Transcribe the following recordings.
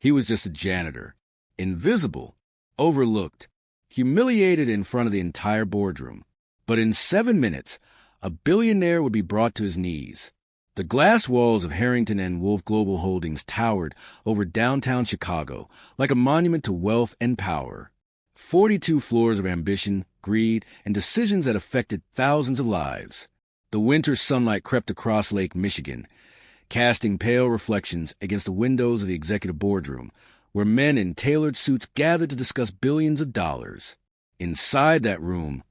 He was just a janitor. Invisible, overlooked, humiliated in front of the entire boardroom. But in 7 minutes, a billionaire would be brought to his knees. The glass walls of Harrington and Wolff Global Holdings towered over downtown Chicago like a monument to wealth and power. 42 floors of ambition, greed, and decisions that affected thousands of lives. The winter sunlight crept across Lake Michigan, casting pale reflections against the windows of the executive boardroom, where men in tailored suits gathered to discuss billions of dollars. Inside that room,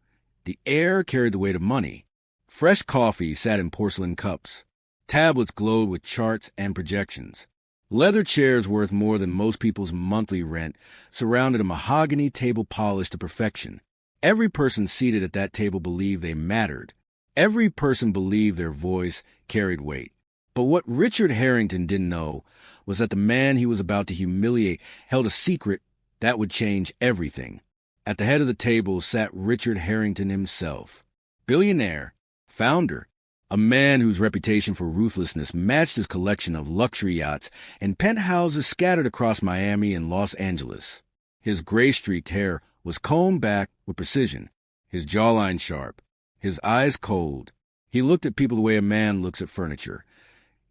the air carried the weight of money. Fresh coffee sat in porcelain cups. Tablets glowed with charts and projections. Leather chairs worth more than most people's monthly rent surrounded a mahogany table polished to perfection. Every person seated at that table believed they mattered. Every person believed their voice carried weight. But what Richard Harrington didn't know was that the man he was about to humiliate held a secret that would change everything. At the head of the table sat Richard Harrington himself, billionaire, founder, a man whose reputation for ruthlessness matched his collection of luxury yachts and penthouses scattered across Miami and Los Angeles. His gray-streaked hair was combed back with precision, his jawline sharp, his eyes cold. He looked at people the way a man looks at furniture,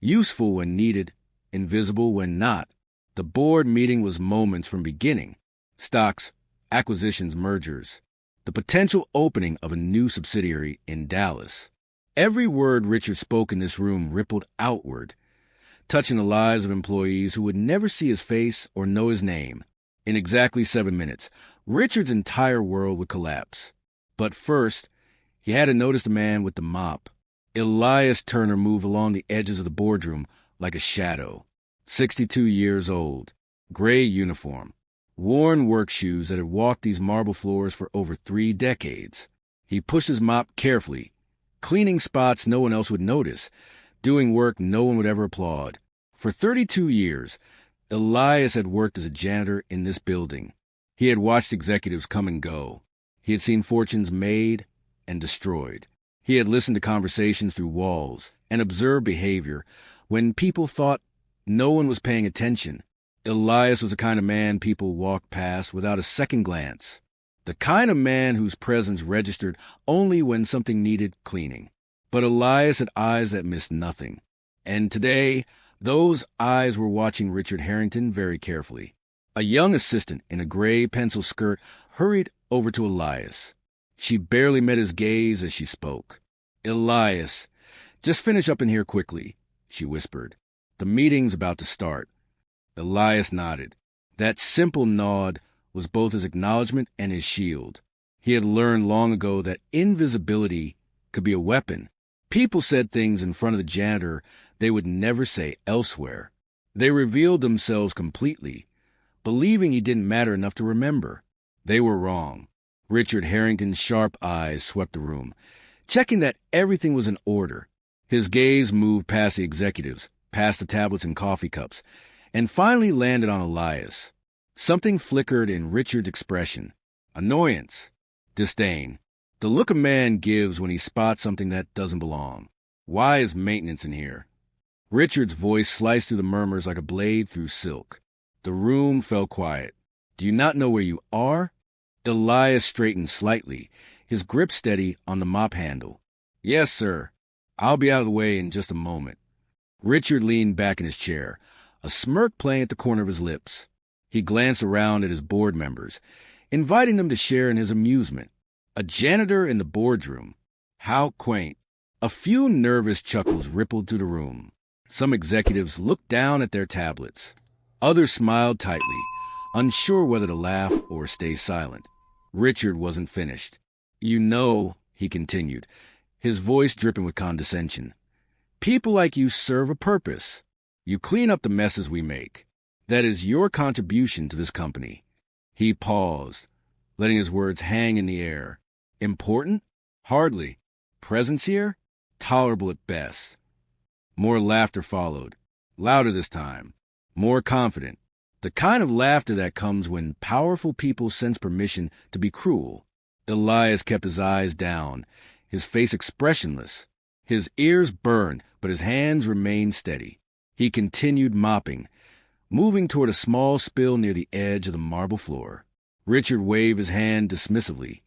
useful when needed, invisible when not. The board meeting was moments from beginning. Stocks, acquisitions, mergers. The potential opening of a new subsidiary in Dallas. Every word Richard spoke in this room rippled outward, touching the lives of employees who would never see his face or know his name. In exactly 7 minutes, Richard's entire world would collapse. But first, he had to notice the man with the mop. Elias Turner moved along the edges of the boardroom like a shadow. 62 years old, gray uniform, worn work shoes that had walked these marble floors for over 3 decades. He pushed his mop carefully, cleaning spots no one else would notice, doing work no one would ever applaud. For 32 years, Elias had worked as a janitor in this building. He had watched executives come and go. He had seen fortunes made and destroyed. He had listened to conversations through walls and observed behavior when people thought no one was paying attention. Elias was the kind of man people walked past without a second glance. The kind of man whose presence registered only when something needed cleaning. But Elias had eyes that missed nothing. And today, those eyes were watching Richard Harrington very carefully. A young assistant in a gray pencil skirt hurried over to Elias. She barely met his gaze as she spoke. "Elias, just finish up in here quickly," she whispered. "The meeting's about to start." Elias nodded. That simple nod was both his acknowledgement and his shield. He had learned long ago that invisibility could be a weapon. People said things in front of the janitor they would never say elsewhere. They revealed themselves completely, believing he didn't matter enough to remember. They were wrong. Richard Harrington's sharp eyes swept the room, checking that everything was in order. His gaze moved past the executives, past the tablets and coffee cups, and finally landed on Elias. Something flickered in Richard's expression. Annoyance. Disdain. The look a man gives when he spots something that doesn't belong. "Why is maintenance in here?" Richard's voice sliced through the murmurs like a blade through silk. The room fell quiet. "Do you not know where you are?" Elias straightened slightly, his grip steady on the mop handle. "Yes, sir. I'll be out of the way in just a moment." Richard leaned back in his chair, a smirk playing at the corner of his lips. He glanced around at his board members, inviting them to share in his amusement. A janitor in the boardroom. How quaint. A few nervous chuckles rippled through the room. Some executives looked down at their tablets. Others smiled tightly, unsure whether to laugh or stay silent. Richard wasn't finished. "You know," he continued, his voice dripping with condescension, "people like you serve a purpose. You clean up the messes we make. That is your contribution to this company." He paused, letting his words hang in the air. Important? Hardly. Presence here? Tolerable at best. More laughter followed, louder this time, more confident. The kind of laughter that comes when powerful people sense permission to be cruel. Elias kept his eyes down, his face expressionless. His ears burned, but his hands remained steady. He continued mopping, moving toward a small spill near the edge of the marble floor. Richard waved his hand dismissively,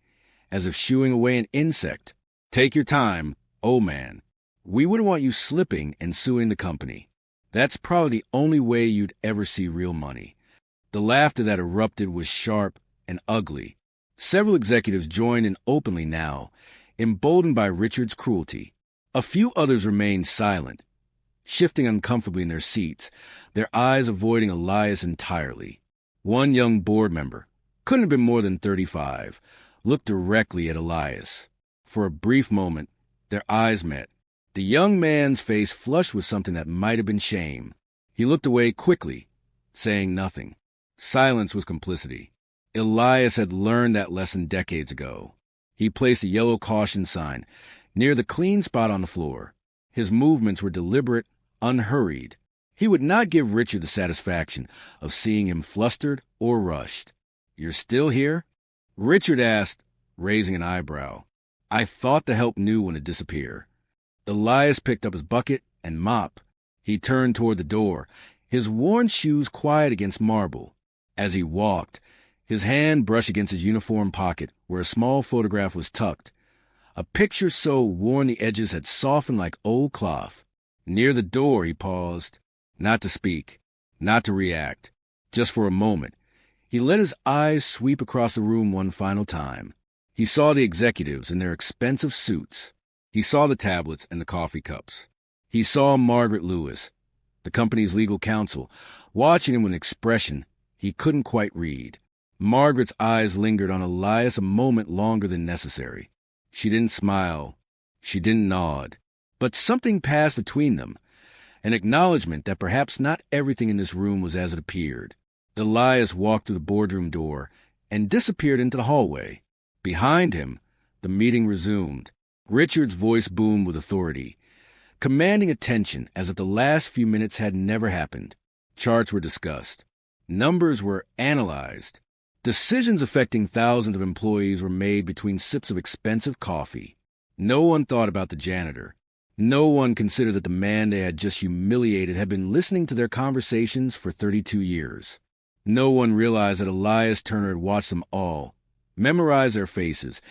as if shooing away an insect. "Take your time, old man. We wouldn't want you slipping and suing the company. That's probably the only way you'd ever see real money." The laughter that erupted was sharp and ugly. Several executives joined in openly now, emboldened by Richard's cruelty. A few others remained silent, shifting uncomfortably in their seats, their eyes avoiding Elias entirely. One young board member, couldn't have been more than 35, looked directly at Elias. For a brief moment, their eyes met. The young man's face flushed with something that might have been shame. He looked away quickly, saying nothing. Silence was complicity. Elias had learned that lesson decades ago. He placed a yellow caution sign near the clean spot on the floor. His movements were deliberate, unhurried. He would not give Richard the satisfaction of seeing him flustered or rushed. "You're still here?" Richard asked, raising an eyebrow. "I thought the help knew when to disappear." Elias picked up his bucket and mop. He turned toward the door, his worn shoes quiet against marble. As he walked, his hand brushed against his uniform pocket where a small photograph was tucked. A picture so worn the edges had softened like old cloth. Near the door, he paused, not to speak, not to react, just for a moment. He let his eyes sweep across the room one final time. He saw the executives in their expensive suits. He saw the tablets and the coffee cups. He saw Margaret Lewis, the company's legal counsel, watching him with an expression he couldn't quite read. Margaret's eyes lingered on Elias a moment longer than necessary. She didn't smile. She didn't nod. But something passed between them, an acknowledgement that perhaps not everything in this room was as it appeared. Elias walked through the boardroom door and disappeared into the hallway. Behind him, the meeting resumed. Richard's voice boomed with authority, commanding attention as if the last few minutes had never happened. Charts were discussed. Numbers were analyzed. Decisions affecting thousands of employees were made between sips of expensive coffee. No one thought about the janitor. No one considered that the man they had just humiliated had been listening to their conversations for 32 years. No one realized that Elias Turner had watched them all, memorized their faces,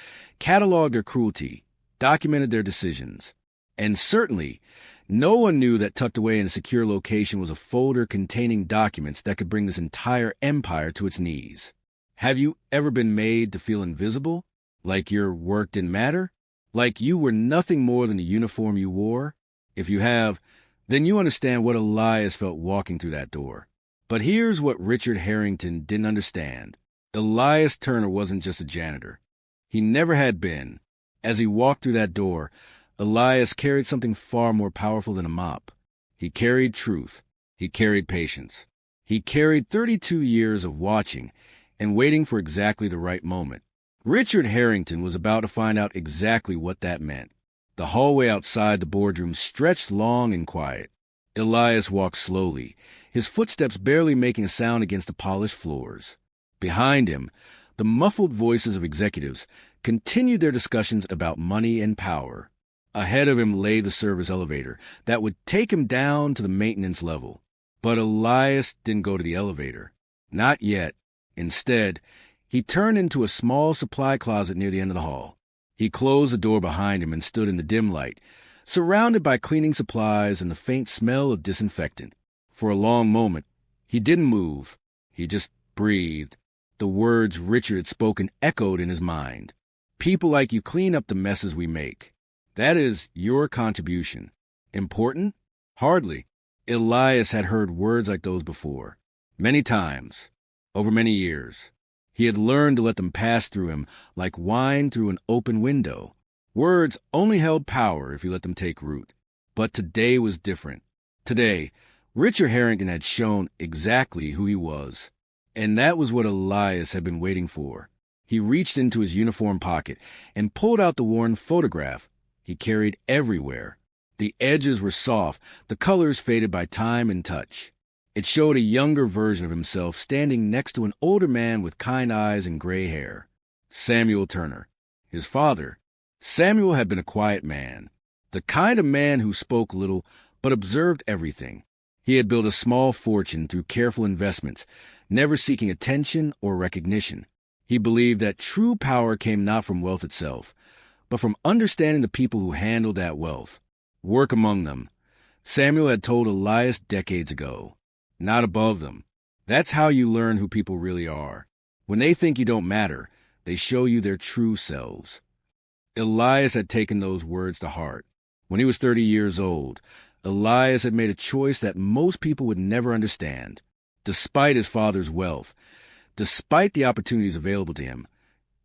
cataloged their cruelty, documented their decisions. And certainly, no one knew that tucked away in a secure location was a folder containing documents that could bring this entire empire to its knees. Have you ever been made to feel invisible? Like your work didn't matter? Like you were nothing more than the uniform you wore? If you have, then you understand what Elias felt walking through that door. But here's what Richard Harrington didn't understand. Elias Turner wasn't just a janitor. He never had been. As he walked through that door, Elias carried something far more powerful than a mop. He carried truth. He carried patience. He carried 32 years of watching and waiting for exactly the right moment. Richard Harrington was about to find out exactly what that meant. The hallway outside the boardroom stretched long and quiet. Elias walked slowly, his footsteps barely making a sound against the polished floors. Behind him, the muffled voices of executives continued their discussions about money and power. Ahead of him lay the service elevator that would take him down to the maintenance level. But Elias didn't go to the elevator. Not yet. Instead, he turned into a small supply closet near the end of the hall. He closed the door behind him and stood in the dim light, surrounded by cleaning supplies and the faint smell of disinfectant. For a long moment, he didn't move. He just breathed. The words Richard had spoken echoed in his mind. People like you clean up the messes we make. That is your contribution. Important? Hardly. Elias had heard words like those before. Many times. Over many years. He had learned to let them pass through him like wine through an open window. Words only held power if you let them take root. But today was different. Today, Richard Harrington had shown exactly who he was. And that was what Elias had been waiting for. He reached into his uniform pocket and pulled out the worn photograph he carried everywhere. The edges were soft, the colors faded by time and touch. It showed a younger version of himself standing next to an older man with kind eyes and gray hair. Samuel Turner, his father. Samuel had been a quiet man, the kind of man who spoke little but observed everything. He had built a small fortune through careful investments, never seeking attention or recognition. He believed that true power came not from wealth itself, but from understanding the people who handled that wealth. Work among them. Samuel had told Elias decades ago. Not above them. That's how you learn who people really are. When they think you don't matter, they show you their true selves. Elias had taken those words to heart. When he was 30 years old, Elias had made a choice that most people would never understand. Despite his father's wealth, despite the opportunities available to him,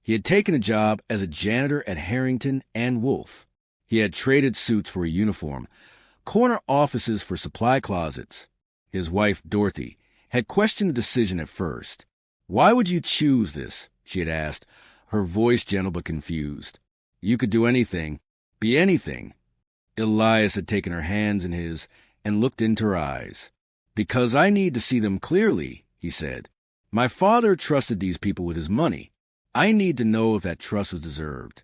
he had taken a job as a janitor at Harrington and Wolff. He had traded suits for a uniform, corner offices for supply closets. His wife, Dorothy, had questioned the decision at first. "Why would you choose this?" she had asked, her voice gentle but confused. "You could do anything, be anything." Elias had taken her hands in his and looked into her eyes. "Because I need to see them clearly," he said. "My father trusted these people with his money. I need to know if that trust was deserved."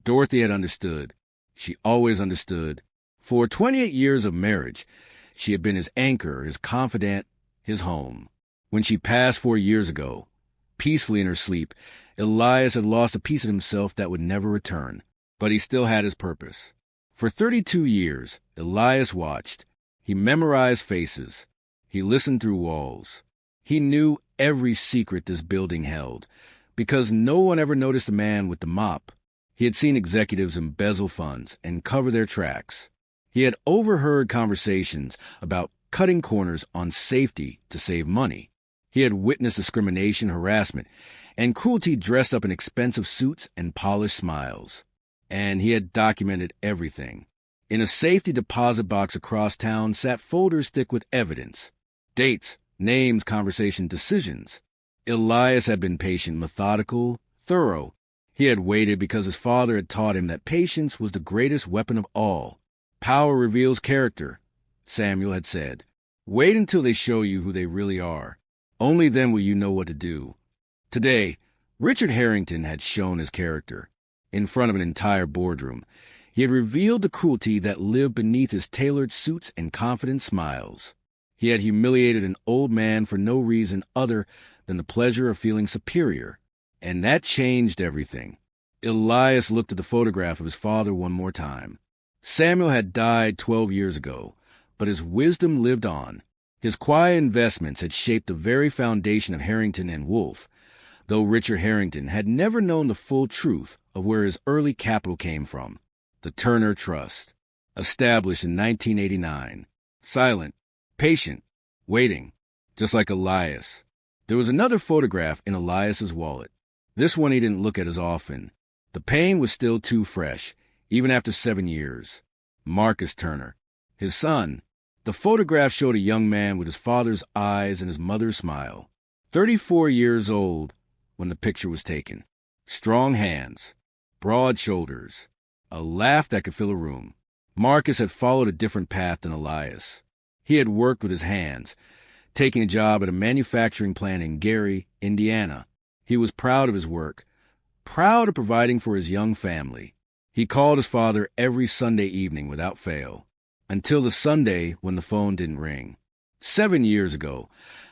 Dorothy had understood. She always understood. For 28 years of marriage, she had been his anchor, his confidant, his home. When she passed 4 years ago, peacefully in her sleep, Elias had lost a piece of himself that would never return, but he still had his purpose. For 32 years, Elias watched. He memorized faces. He listened through walls. He knew every secret this building held, because no one ever noticed the man with the mop. He had seen executives embezzle funds and cover their tracks. He had overheard conversations about cutting corners on safety to save money. He had witnessed discrimination, harassment, and cruelty dressed up in expensive suits and polished smiles. And he had documented everything. In a safety deposit box across town sat folders thick with evidence. Dates, names, conversation, decisions. Elias had been patient, methodical, thorough. He had waited because his father had taught him that patience was the greatest weapon of all. "Power reveals character," Samuel had said. "Wait until they show you who they really are. Only then will you know what to do." Today, Richard Harrington had shown his character. In front of an entire boardroom, he had revealed the cruelty that lived beneath his tailored suits and confident smiles. He had humiliated an old man for no reason other than the pleasure of feeling superior. And that changed everything. Elias looked at the photograph of his father one more time. Samuel had died 12 years ago, but his wisdom lived on. His quiet investments had shaped the very foundation of Harrington and Wolff, though Richard Harrington had never known the full truth of where his early capital came from. The Turner Trust, established in 1989. Silent, patient, waiting, just like Elias. There was another photograph in Elias's wallet. This one he didn't look at as often. The pain was still too fresh, even after 7 years. Marcus Turner, his son. The photograph showed a young man with his father's eyes and his mother's smile. 34 years old when the picture was taken. Strong hands, broad shoulders, a laugh that could fill a room. Marcus had followed a different path than Elias. He had worked with his hands, taking a job at a manufacturing plant in Gary, Indiana. He was proud of his work, proud of providing for his young family. He called his father every Sunday evening without fail, until the Sunday when the phone didn't ring. 7 years ago,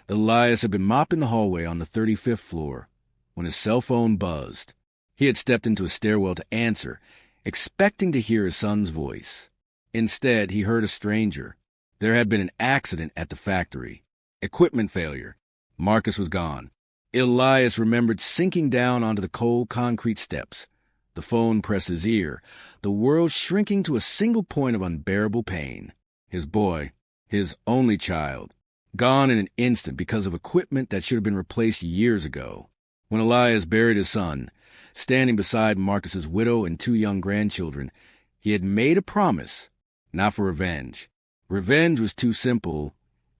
Elias had been mopping the hallway on the 35th floor when his cell phone buzzed. He had stepped into a stairwell to answer, expecting to hear his son's voice. Instead, he heard a stranger. There had been an accident at the factory. Equipment failure. Marcus was gone. Elias remembered sinking down onto the cold concrete steps. The phone pressed his ear, the world shrinking to a single point of unbearable pain. His boy, his only child, gone in an instant because of equipment that should have been replaced years ago. When Elias buried his son, standing beside Marcus's widow and 2 young grandchildren, he had made a promise, not for revenge. Revenge was too simple,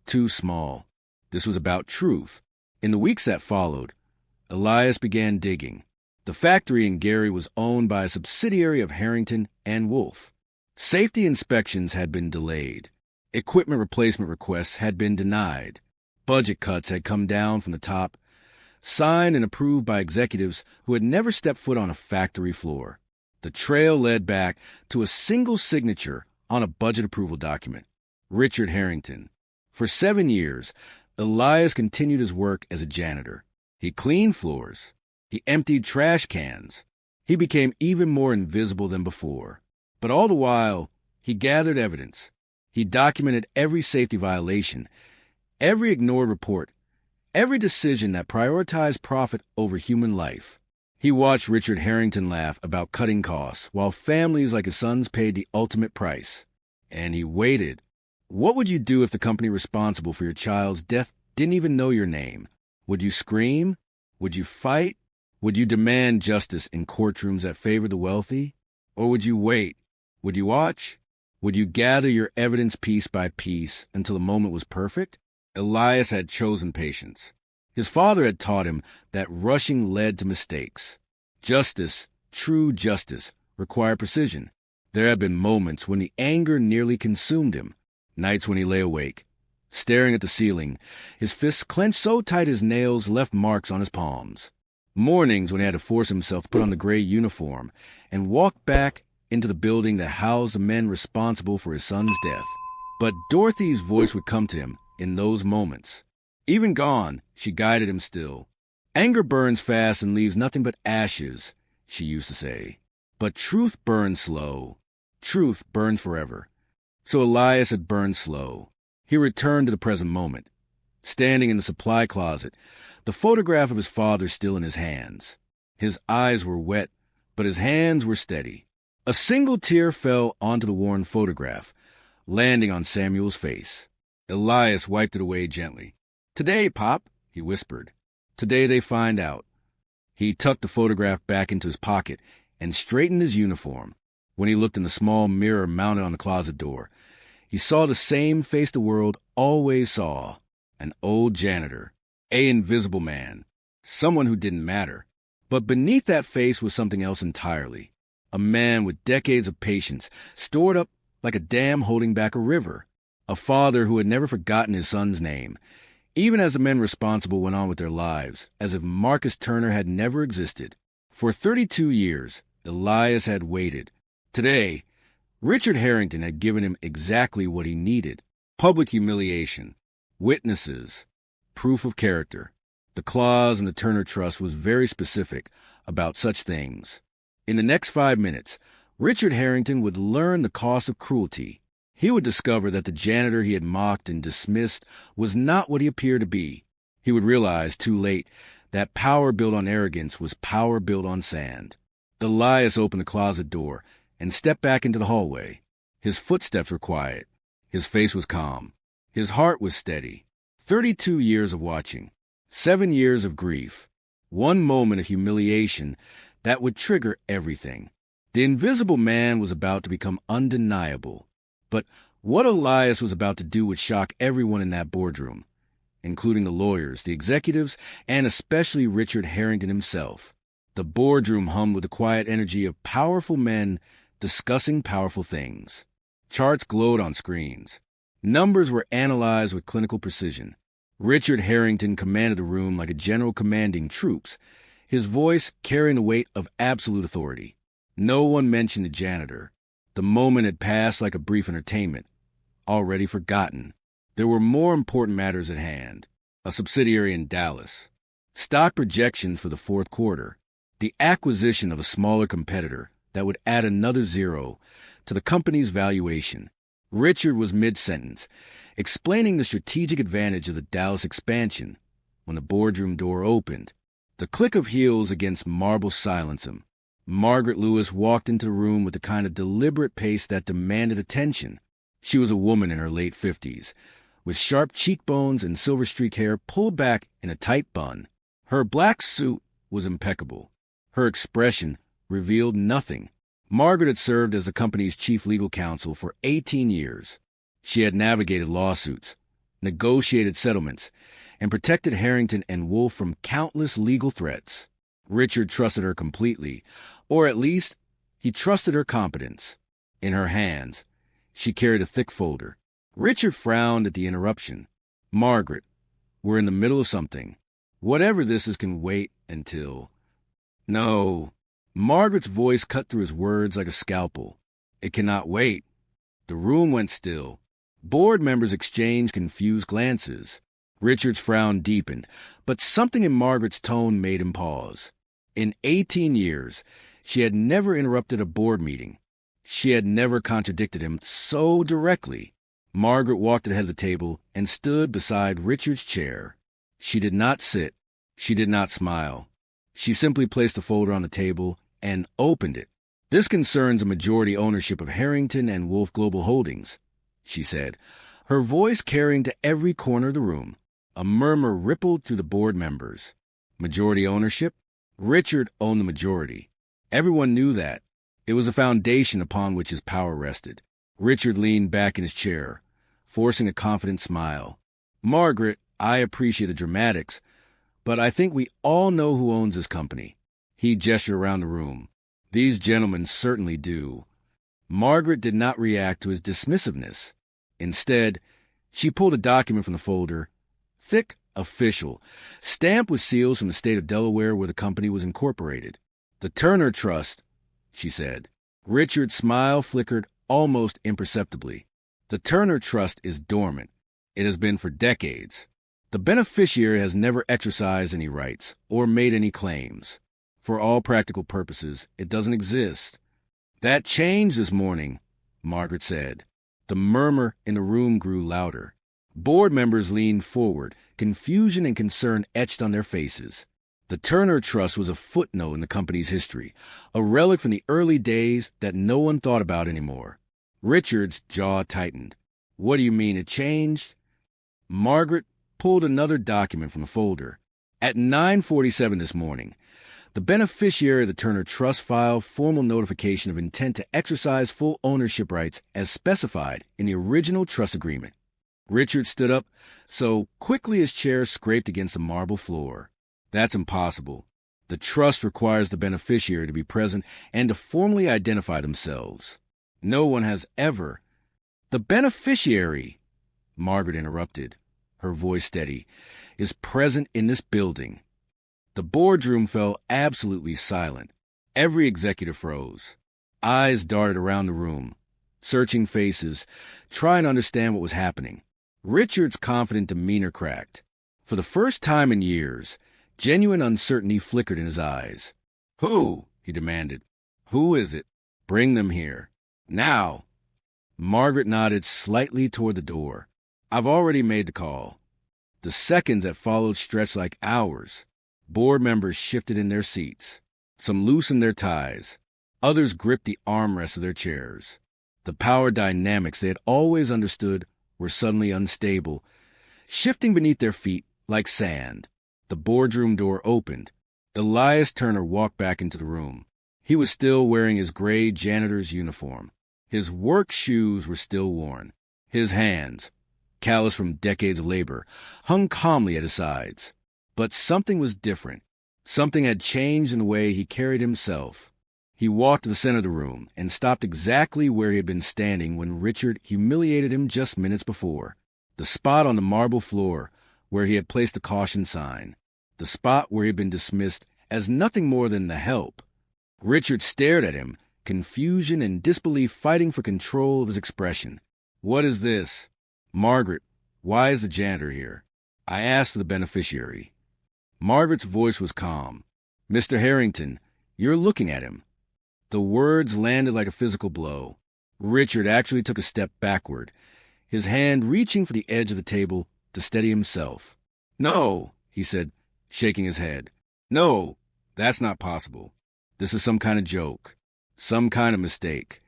too small. This was about truth. In the weeks that followed, Elias began digging. The factory in Gary was owned by a subsidiary of Harrington and Wolff. Safety inspections had been delayed. Equipment replacement requests had been denied. Budget cuts had come down from the top, signed and approved by executives who had never stepped foot on a factory floor. The trail led back to a single signature on a budget approval document. Richard Harrington. For 7 years, Elias continued his work as a janitor. He cleaned floors. He emptied trash cans. He became even more invisible than before. But all the while, he gathered evidence. He documented every safety violation, every ignored report, every decision that prioritized profit over human life. He watched Richard Harrington laugh about cutting costs, while families like his sons paid the ultimate price. And he waited. What would you do if the company responsible for your child's death didn't even know your name? Would you scream? Would you fight? Would you demand justice in courtrooms that favor the wealthy? Or would you wait? Would you watch? Would you gather your evidence piece by piece until the moment was perfect? Elias had chosen patience. His father had taught him that rushing led to mistakes. Justice, true justice, required precision. There had been moments when the anger nearly consumed him, nights when he lay awake, staring at the ceiling, his fists clenched so tight his nails left marks on his palms. Mornings when he had to force himself to put on the gray uniform and walk back into the building that housed the men responsible for his son's death. But Dorothy's voice would come to him in those moments. Even gone, she guided him still. Anger burns fast and leaves nothing but ashes, she used to say. But truth burns slow. Truth burns forever. So Elias had burned slow. He returned to the present moment. Standing in the supply closet, the photograph of his father still in his hands. His eyes were wet, but his hands were steady. A single tear fell onto the worn photograph, landing on Samuel's face. Elias wiped it away gently. "Today, Pop," he whispered. "Today they find out." He tucked the photograph back into his pocket and straightened his uniform. When he looked in the small mirror mounted on the closet door, he saw the same face the world always saw. An old janitor, an invisible man, someone who didn't matter. But beneath that face was something else entirely. A man with decades of patience, stored up like a dam holding back a river. A father who had never forgotten his son's name, even as the men responsible went on with their lives, as if Marcus Turner had never existed. For 32 years, Elias had waited. Today, Richard Harrington had given him exactly what he needed: public humiliation, witnesses, proof of character. The clause in the Turner Trust was very specific about such things. In the next 5 minutes, Richard Harrington would learn the cost of cruelty. He would discover that the janitor he had mocked and dismissed was not what he appeared to be. He would realize, too late, that power built on arrogance was power built on sand. Elias opened the closet door and stepped back into the hallway. His footsteps were quiet. His face was calm. His heart was steady. 32 years of watching. 7 years of grief. One moment of humiliation that would trigger everything. The invisible man was about to become undeniable. But what Elias was about to do would shock everyone in that boardroom, including the lawyers, the executives, and especially Richard Harrington himself. The boardroom hummed with the quiet energy of powerful men discussing powerful things. Charts glowed on screens. Numbers were analyzed with clinical precision. Richard Harrington commanded the room like a general commanding troops, his voice carrying the weight of absolute authority. No one mentioned the janitor. The moment had passed like a brief entertainment, already forgotten. There were more important matters at hand. A subsidiary in Dallas, stock projections for the fourth quarter, the acquisition of a smaller competitor that would add another zero to the company's valuation. Richard was mid-sentence, explaining the strategic advantage of the Dallas expansion, when the boardroom door opened. The click of heels against marble silenced him. Margaret Lewis walked into the room with the kind of deliberate pace that demanded attention. She was a woman in her late 50s, with sharp cheekbones and silver-streaked hair pulled back in a tight bun. Her black suit was impeccable. Her expression revealed nothing. Margaret had served as the company's chief legal counsel for 18 years. She had navigated lawsuits, negotiated settlements, and protected Harrington and Wolf from countless legal threats. Richard trusted her completely, or at least he trusted her competence. In her hands, she carried a thick folder. Richard frowned at the interruption. "Margaret, we're in the middle of something. Whatever this is can wait until—" "No." Margaret's voice cut through his words like a scalpel. "It cannot wait." The room went still. Board members exchanged confused glances. Richard's frown deepened, but something in Margaret's tone made him pause. In 18 years, she had never interrupted a board meeting. She had never contradicted him so directly. Margaret walked ahead of the table and stood beside Richard's chair. She did not sit. She did not smile. She simply placed the folder on the table and opened it. "This concerns a majority ownership of Harrington and Wolf Global Holdings," she said, her voice carrying to every corner of the room. A murmur rippled through the board members. Majority ownership? Richard owned the majority. Everyone knew that. It was a foundation upon which his power rested. Richard leaned back in his chair, forcing a confident smile. "Margaret, I appreciate the dramatics, but I think we all know who owns this company." He gestured around the room. "These gentlemen certainly do." Margaret did not react to his dismissiveness. Instead, she pulled a document from the folder, thick, official, stamped with seals from the state of Delaware where the company was incorporated. "The Turner Trust," she said. Richard's smile flickered almost imperceptibly. "The Turner Trust is dormant. It has been for decades. The beneficiary has never exercised any rights or made any claims. For all practical purposes, it doesn't exist." "That changed this morning," Margaret said. The murmur in the room grew louder. Board members leaned forward, confusion and concern etched on their faces. The Turner Trust was a footnote in the company's history, a relic from the early days that no one thought about anymore. Richard's jaw tightened. "What do you mean it changed?" Margaret pulled another document from the folder. At 9:47 this morning, the beneficiary of the Turner Trust filed formal notification of intent to exercise full ownership rights as specified in the original trust agreement. Richard stood up so quickly his chair scraped against the marble floor. "That's impossible. The trust requires the beneficiary to be present and to formally identify themselves. No one has ever—" "The beneficiary," Margaret interrupted, her voice steady, "is present in this building." The boardroom fell absolutely silent. Every executive froze. Eyes darted around the room, searching faces, trying to understand what was happening. Richard's confident demeanor cracked. For the first time in years, genuine uncertainty flickered in his eyes. "Who?" he demanded. "Who is it? Bring them here. Now." Margaret nodded slightly toward the door. "I've already made the call." The seconds that followed stretched like hours. Board members shifted in their seats. Some loosened their ties. Others gripped the armrests of their chairs. The power dynamics they had always understood were suddenly unstable, shifting beneath their feet like sand. The boardroom door opened. Elias Turner walked back into the room. He was still wearing his gray janitor's uniform. His work shoes were still worn. His hands, calloused from decades of labor, hung calmly at his sides. But something was different. Something had changed in the way he carried himself. He walked to the center of the room and stopped exactly where he had been standing when Richard humiliated him just minutes before. The spot on the marble floor where he had placed the caution sign. The spot where he had been dismissed as nothing more than the help. Richard stared at him, confusion and disbelief fighting for control of his expression. "What is this?" "Margaret, why is the janitor here?" "I asked for the beneficiary." Margaret's voice was calm. "Mr. Harrington, you're looking at him." The words landed like a physical blow. Richard actually took a step backward, his hand reaching for the edge of the table to steady himself. "No," he said, shaking his head. "No, that's not possible. This is some kind of joke, some kind of mistake."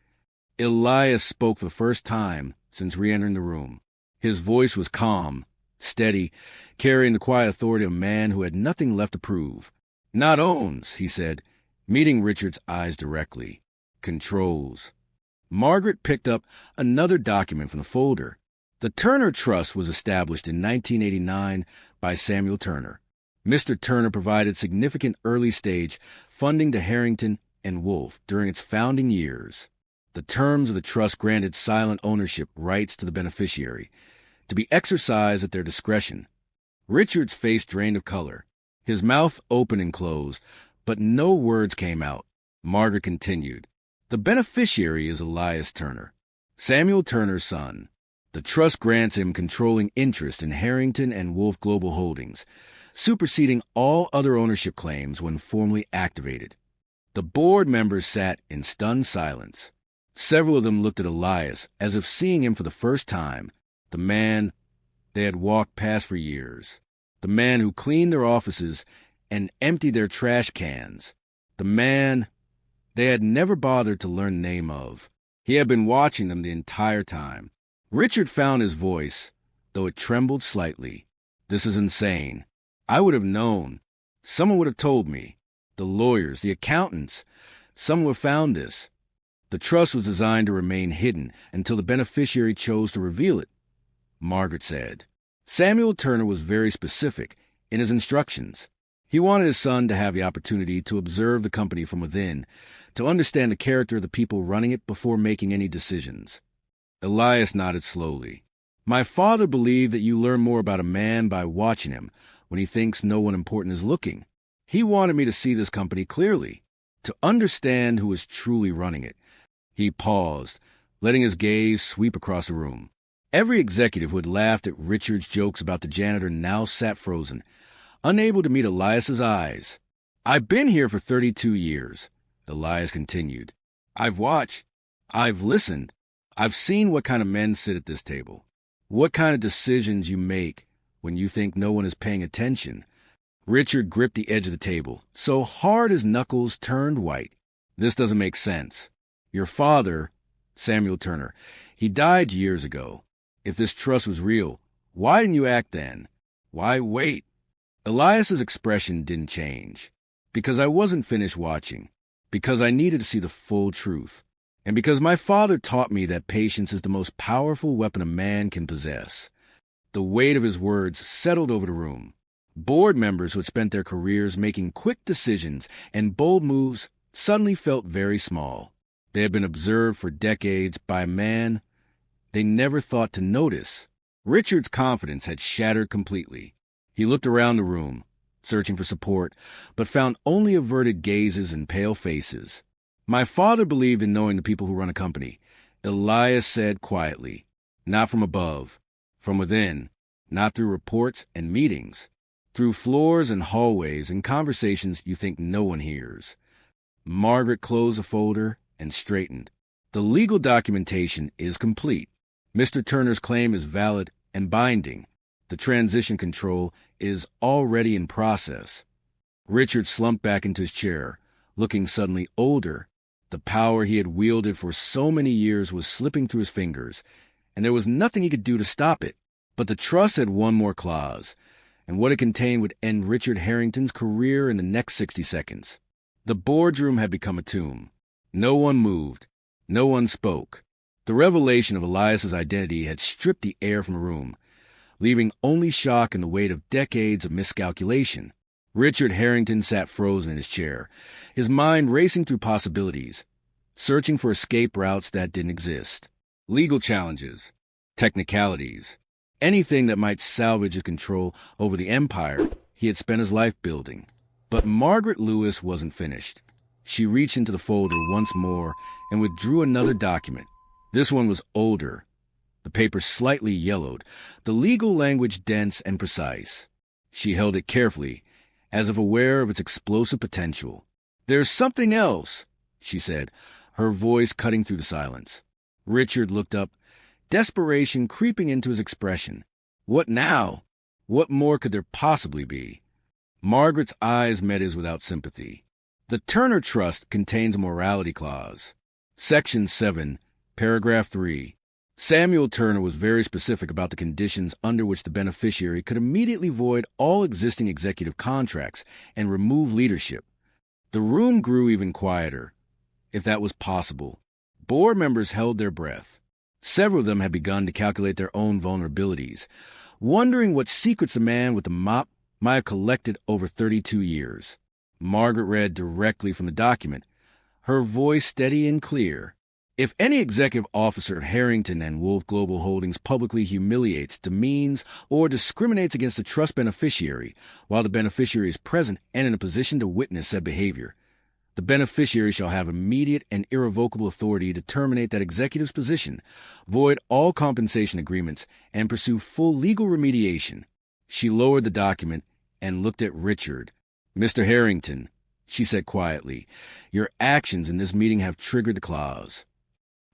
Elias spoke for the first time since re-entering the room. His voice was calm, steady, carrying the quiet authority of a man who had nothing left to prove. "Not owns," he said, meeting Richard's eyes directly. "Controls." Margaret picked up another document from the folder. The Turner Trust was established in 1989 by Samuel Turner. Mr. Turner provided significant early-stage funding to Harrington and Wolf during its founding years. The terms of the trust granted silent ownership rights to the beneficiary, to be exercised at their discretion. Richard's face drained of color. His mouth opened and closed, but no words came out. Margaret continued. "The beneficiary is Elias Turner, Samuel Turner's son. The The trust grants him controlling interest in Harrington and Wolf Global Holdings, superseding all other ownership claims when formally activated. The board members sat in stunned silence. Several of them looked at Elias as if seeing him for the first time, the man they had walked past for years, the man who cleaned their offices and emptied their trash cans, the man they had never bothered to learn the name of. He had been watching them the entire time. Richard found his voice, though it trembled slightly. This is insane. I would have known. Someone would have told me. The lawyers, the accountants. Someone would have found this. The trust was designed to remain hidden until the beneficiary chose to reveal it, Margaret said. Samuel Turner was very specific in his instructions. He wanted his son to have the opportunity to observe the company from within, to understand the character of the people running it before making any decisions. Elias nodded slowly. My father believed that you learn more about a man by watching him when he thinks no one important is looking. He wanted me to see this company clearly, to understand who is truly running it. He paused, letting his gaze sweep across the room. Every executive who had laughed at Richard's jokes about the janitor now sat frozen, unable to meet Elias's eyes. I've been here for 32 years, Elias continued. I've watched. I've listened. I've seen what kind of men sit at this table, what kind of decisions you make when you think no one is paying attention. Richard gripped the edge of the table, so hard his knuckles turned white. This doesn't make sense. Your father, Samuel Turner, he died years ago. If this trust was real, why didn't you act then? Why wait? Elias's expression didn't change. Because I wasn't finished watching. Because I needed to see the full truth. And because my father taught me that patience is the most powerful weapon a man can possess. The weight of his words settled over the room. Board members who had spent their careers making quick decisions and bold moves suddenly felt very small. They had been observed for decades by a man they never thought to notice. Richard's confidence had shattered completely. He looked around the room, searching for support, but found only averted gazes and pale faces. My father believed in knowing the people who run a company, Elias said quietly. Not from above, from within, not through reports and meetings, through floors and hallways and conversations you think no one hears. Margaret closed the folder and straightened. The legal documentation is complete. Mr. Turner's claim is valid and binding. The transition control is already in process. Richard slumped back into his chair, looking suddenly older. The power he had wielded for so many years was slipping through his fingers, and there was nothing he could do to stop it. But the trust had one more clause, and what it contained would end Richard Harrington's career in the next 60 seconds. The boardroom had become a tomb. No one moved. No one spoke. The revelation of Elias's identity had stripped the air from the room, leaving only shock and the weight of decades of miscalculation. Richard Harrington sat frozen in his chair, his mind racing through possibilities, searching for escape routes that didn't exist. Legal challenges, technicalities, anything that might salvage his control over the empire he had spent his life building. But Margaret Lewis wasn't finished. She reached into the folder once more and withdrew another document. This one was older, the paper slightly yellowed, the legal language dense and precise. She held it carefully, as if aware of its explosive potential. There's something else, she said, her voice cutting through the silence. Richard looked up, desperation creeping into his expression. What now? What more could there possibly be? Margaret's eyes met his without sympathy. The Turner Trust contains a morality clause. Section 7, paragraph 3. Samuel Turner was very specific about the conditions under which the beneficiary could immediately void all existing executive contracts and remove leadership. The room grew even quieter, if that was possible. Board members held their breath. Several of them had begun to calculate their own vulnerabilities, wondering what secrets the man with the mop might have collected over 32 years. Margaret read directly from the document, her voice steady and clear. If any executive officer of Harrington and Wolf Global Holdings publicly humiliates, demeans, or discriminates against the trust beneficiary while the beneficiary is present and in a position to witness said behavior, The beneficiary shall have immediate and irrevocable authority to terminate that executive's position, void all compensation agreements, and pursue full legal remediation. She lowered the document and looked at Richard. Mr. Harrington, she said quietly, your actions in this meeting have triggered the clause.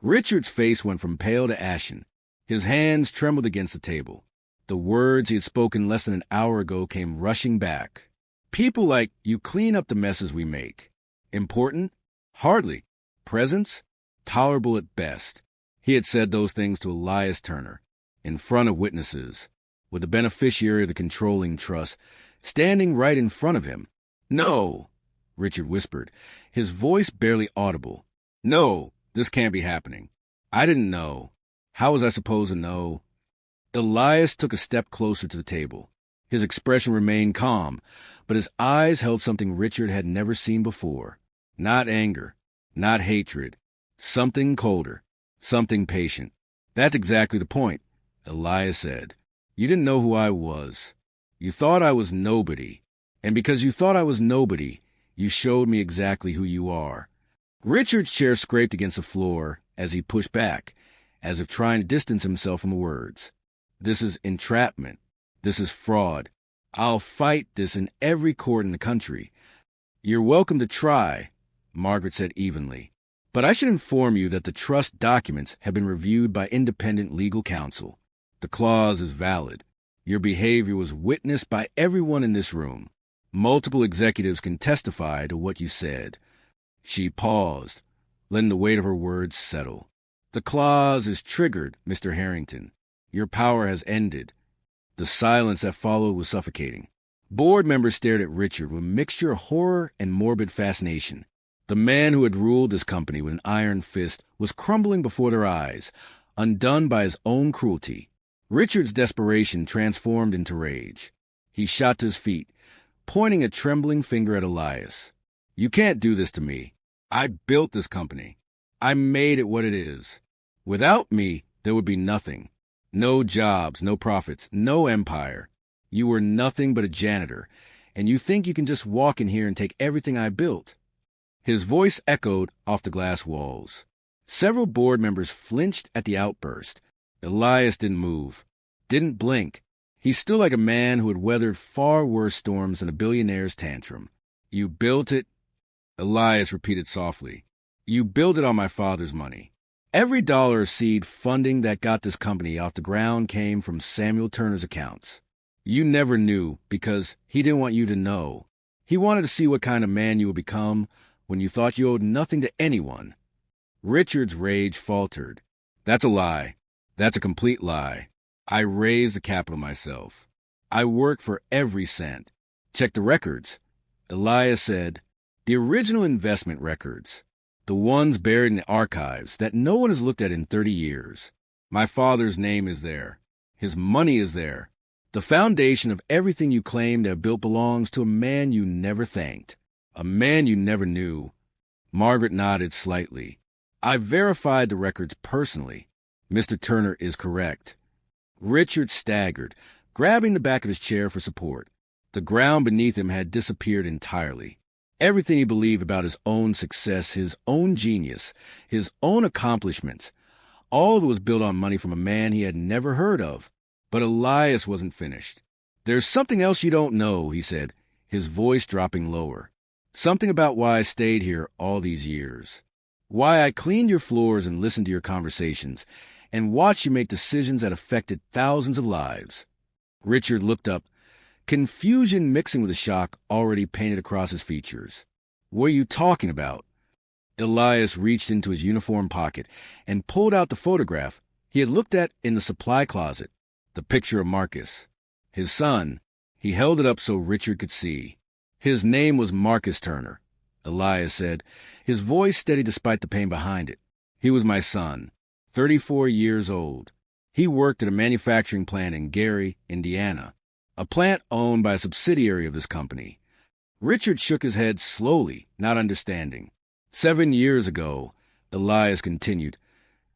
Richard's face went from pale to ashen. His hands trembled against the table. The words he had spoken less than an hour ago came rushing back. People like you clean up the messes we make. Important? Hardly. Presence? Tolerable at best. He had said those things to Elias Turner, in front of witnesses, with the beneficiary of the controlling trust standing right in front of him. No, Richard whispered, his voice barely audible. No, this can't be happening. I didn't know. How was I supposed to know? Elias took a step closer to the table. His expression remained calm, but his eyes held something Richard had never seen before. Not anger, not hatred. Something colder, something patient. That's exactly the point, Elias said. You didn't know who I was. You thought I was nobody. And because you thought I was nobody, you showed me exactly who you are. Richard's chair scraped against the floor as he pushed back, as if trying to distance himself from the words. This is entrapment. This is fraud. I'll fight this in every court in the country. You're welcome to try, Margaret said evenly. But I should inform you that the trust documents have been reviewed by independent legal counsel. The clause is valid. Your behavior was witnessed by everyone in this room. Multiple executives can testify to what you said. She paused, letting the weight of her words settle. The clause is triggered, Mr. Harrington. Your power has ended. The silence that followed was suffocating. Board members stared at Richard with a mixture of horror and morbid fascination. The man who had ruled this company with an iron fist was crumbling before their eyes, undone by his own cruelty. Richard's desperation transformed into rage. He shot to his feet, pointing a trembling finger at Elias. You can't do this to me. I built this company. I made it what it is. Without me, there would be nothing. No jobs, no profits, no empire. You were nothing but a janitor, and you think you can just walk in here and take everything I built. His voice echoed off the glass walls. Several board members flinched at the outburst. Elias didn't move, didn't blink. He stood like a man who had weathered far worse storms than a billionaire's tantrum. You built it? Elias repeated softly. You built it on my father's money. Every dollar of seed funding that got this company off the ground came from Samuel Turner's accounts. You never knew because he didn't want you to know. He wanted to see what kind of man you would become when you thought you owed nothing to anyone. Richard's rage faltered. That's a lie. That's a complete lie. I raised the capital myself. I worked for every cent. Check the records. Elias said, the original investment records. The ones buried in the archives that no one has looked at in 30 years. My father's name is there. His money is there. The foundation of everything you claim to have built belongs to a man you never thanked. A man you never knew. Margaret nodded slightly. I verified the records personally. Mr. Turner is correct. Richard staggered, grabbing the back of his chair for support. The ground beneath him had disappeared entirely. Everything he believed about his own success, his own genius, his own accomplishments, all of it was built on money from a man he had never heard of. But Elias wasn't finished. There's something else you don't know, he said, his voice dropping lower. Something about why I stayed here all these years. Why I cleaned your floors and listened to your conversations, and watched you make decisions that affected thousands of lives. Richard looked up, confusion mixing with the shock already painted across his features. What are you talking about? Elias reached into his uniform pocket and pulled out the photograph he had looked at in the supply closet, the picture of Marcus, his son. He held it up so Richard could see. His name was Marcus Turner, Elias said, his voice steady despite the pain behind it. He was my son, 34 years old. He worked at a manufacturing plant in Gary, Indiana, a plant owned by a subsidiary of this company. Richard shook his head slowly, not understanding. 7 years ago, Elias continued,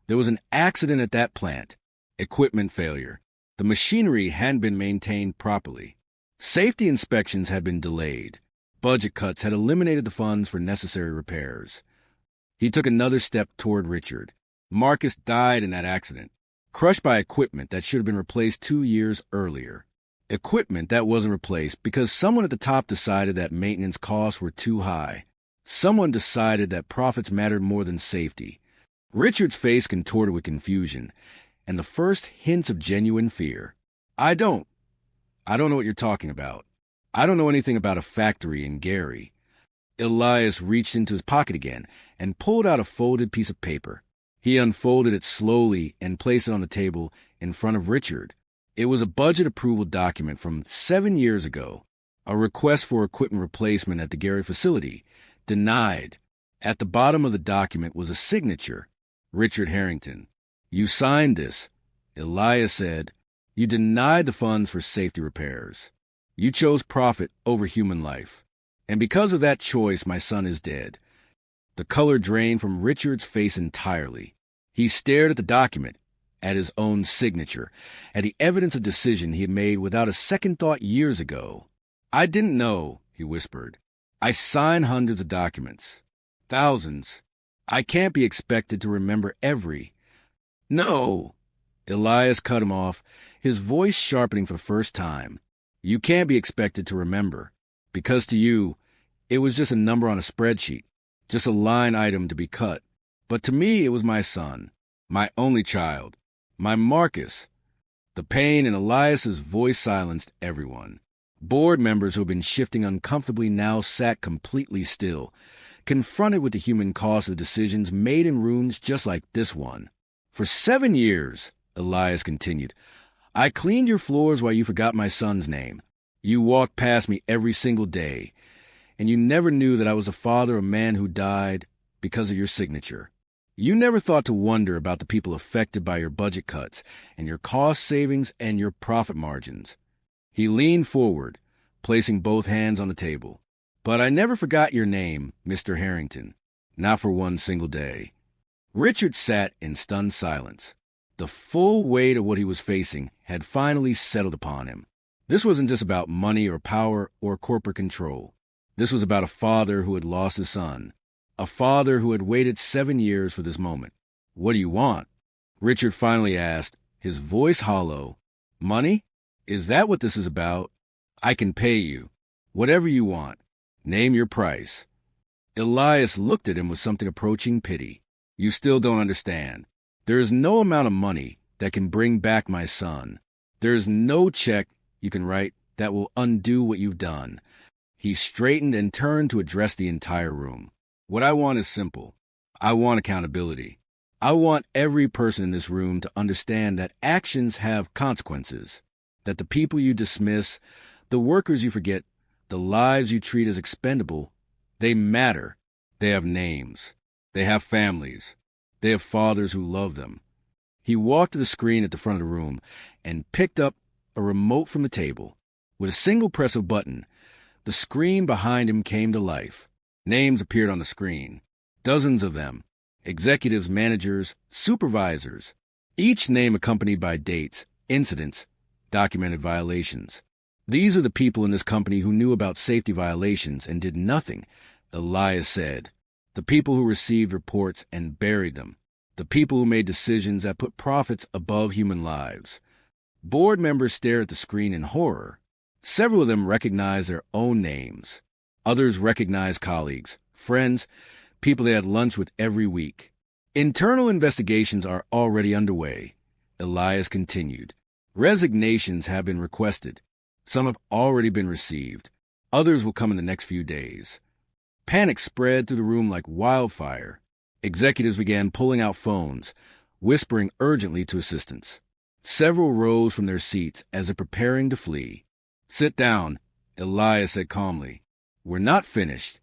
there was an accident at that plant. Equipment failure. The machinery hadn't been maintained properly. Safety inspections had been delayed. Budget cuts had eliminated the funds for necessary repairs. He took another step toward Richard. Marcus died in that accident, crushed by equipment that should have been replaced 2 years earlier. Equipment that wasn't replaced because someone at the top decided that maintenance costs were too high. Someone decided that profits mattered more than safety. Richard's face contorted with confusion and the first hints of genuine fear. I don't know what you're talking about. I don't know anything about a factory in Gary. Elias reached into his pocket again and pulled out a folded piece of paper. He unfolded it slowly and placed it on the table in front of Richard. It was a budget approval document from 7 years ago, a request for equipment replacement at the Gary facility. Denied. At the bottom of the document was a signature, Richard Harrington. You signed this, Elias said. You denied the funds for safety repairs. You chose profit over human life. And because of that choice, my son is dead. The color drained from Richard's face entirely. He stared at the document, at his own signature, at the evidence of decision he had made without a second thought years ago. I didn't know, he whispered. I signed hundreds of documents. Thousands. I can't be expected to remember every. No! Elias cut him off, his voice sharpening for the first time. You can't be expected to remember, because to you, it was just a number on a spreadsheet, just a line item to be cut. But to me, it was my son, my only child, my Marcus. The pain in Elias's voice silenced everyone. Board members who had been shifting uncomfortably now sat completely still, confronted with the human cost of decisions made in rooms just like this one. For 7 years, Elias continued, I cleaned your floors while you forgot my son's name. You walked past me every single day, and you never knew that I was the father of a man who died because of your signature. You never thought to wonder about the people affected by your budget cuts and your cost savings and your profit margins. He leaned forward, placing both hands on the table. But I never forgot your name, Mr. Harrington. Not for one single day. Richard sat in stunned silence. The full weight of what he was facing had finally settled upon him. This wasn't just about money or power or corporate control. This was about a father who had lost his son. A father who had waited 7 years for this moment. What do you want? Richard finally asked, his voice hollow. Money? Is that what this is about? I can pay you. Whatever you want. Name your price. Elias looked at him with something approaching pity. You still don't understand. There is no amount of money that can bring back my son. There is no check you can write that will undo what you've done. He straightened and turned to address the entire room. What I want is simple. I want accountability. I want every person in this room to understand that actions have consequences, that the people you dismiss, the workers you forget, the lives you treat as expendable, they matter. They have names. They have families. They have fathers who love them. He walked to the screen at the front of the room and picked up a remote from the table. With a single press of a button, the screen behind him came to life. Names appeared on the screen. Dozens of them. Executives, managers, supervisors. Each name accompanied by dates, incidents, documented violations. These are the people in this company who knew about safety violations and did nothing, Elias said. The people who received reports and buried them. The people who made decisions that put profits above human lives. Board members stared at the screen in horror. Several of them recognized their own names. Others recognized colleagues, friends, people they had lunch with every week. Internal investigations are already underway, Elias continued. Resignations have been requested. Some have already been received. Others will come in the next few days. Panic spread through the room like wildfire. Executives began pulling out phones, whispering urgently to assistants. Several rose from their seats as if preparing to flee. Sit down, Elias said calmly. We're not finished.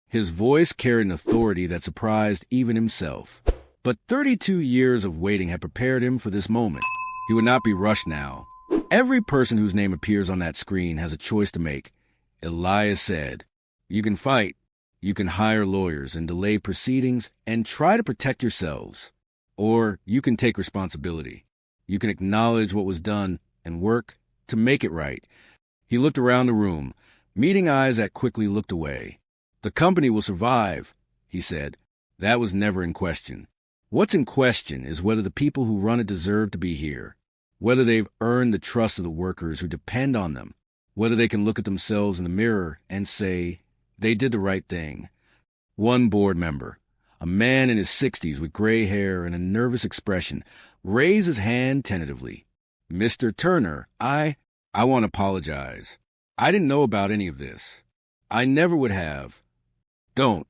His voice carried an authority that surprised even himself. But 32 years of waiting had prepared him for this moment. He would not be rushed now. Every person whose name appears on that screen has a choice to make, Elias said. You can fight. You can hire lawyers and delay proceedings and try to protect yourselves. Or you can take responsibility. You can acknowledge what was done and work to make it right. He looked around the room, meeting eyes that quickly looked away. "The company will survive," he said. "That was never in question. What's in question is whether the people who run it deserve to be here, whether they've earned the trust of the workers who depend on them, whether they can look at themselves in the mirror and say they did the right thing." One board member, a man in his 60s with gray hair and a nervous expression, raised his hand tentatively. "Mr. Turner, I want to apologize. I didn't know about any of this. I never would have." "Don't,"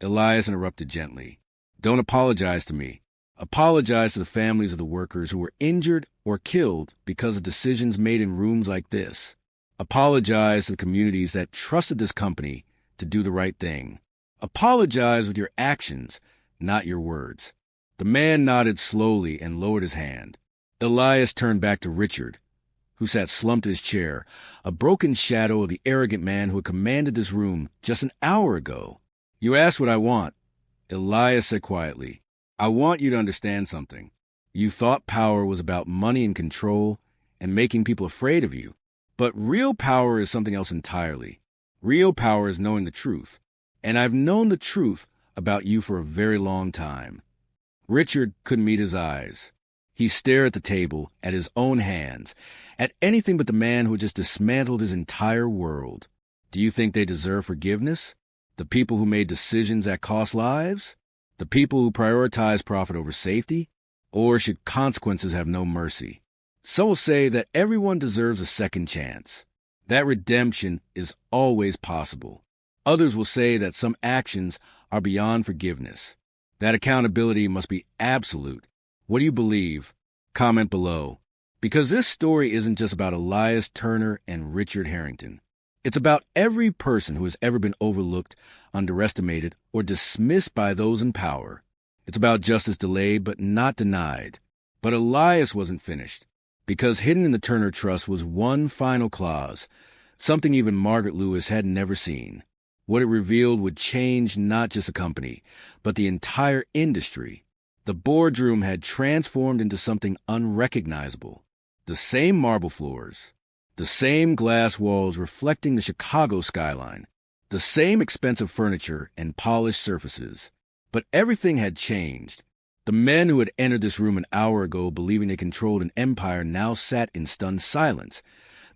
Elias interrupted gently. "Don't apologize to me. Apologize to the families of the workers who were injured or killed because of decisions made in rooms like this. Apologize to the communities that trusted this company to do the right thing. Apologize with your actions, not your words." The man nodded slowly and lowered his hand. Elias turned back to Richard, who sat slumped in his chair, a broken shadow of the arrogant man who had commanded this room just an hour ago. "You asked what I want," Elias said quietly. "I want you to understand something. You thought power was about money and control and making people afraid of you. But real power is something else entirely. Real power is knowing the truth. And I've known the truth about you for a very long time." Richard couldn't meet his eyes. He stared at the table, at his own hands, at anything but the man who had just dismantled his entire world. Do you think they deserve forgiveness? The people who made decisions that cost lives? The people who prioritize profit over safety? Or should consequences have no mercy? Some will say that everyone deserves a second chance. That redemption is always possible. Others will say that some actions are beyond forgiveness. That accountability must be absolute. What do you believe? Comment below. Because this story isn't just about Elias Turner and Richard Harrington. It's about every person who has ever been overlooked, underestimated, or dismissed by those in power. It's about justice delayed but not denied. But Elias wasn't finished, because hidden in the Turner Trust was one final clause, something even Margaret Lewis had never seen. What it revealed would change not just the company, but the entire industry. The boardroom had transformed into something unrecognizable. The same marble floors, the same glass walls reflecting the Chicago skyline, the same expensive furniture and polished surfaces. But everything had changed. The men who had entered this room an hour ago believing they controlled an empire now sat in stunned silence,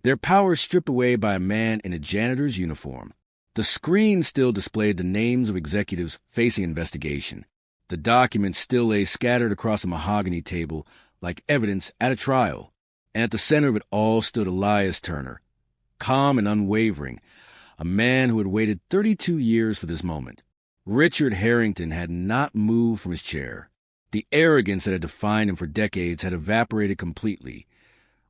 their power stripped away by a man in a janitor's uniform. The screen still displayed the names of executives facing investigation. The documents still lay scattered across a mahogany table like evidence at a trial. And at the center of it all stood Elias Turner, calm and unwavering, a man who had waited 32 years for this moment. Richard Harrington had not moved from his chair. The arrogance that had defined him for decades had evaporated completely,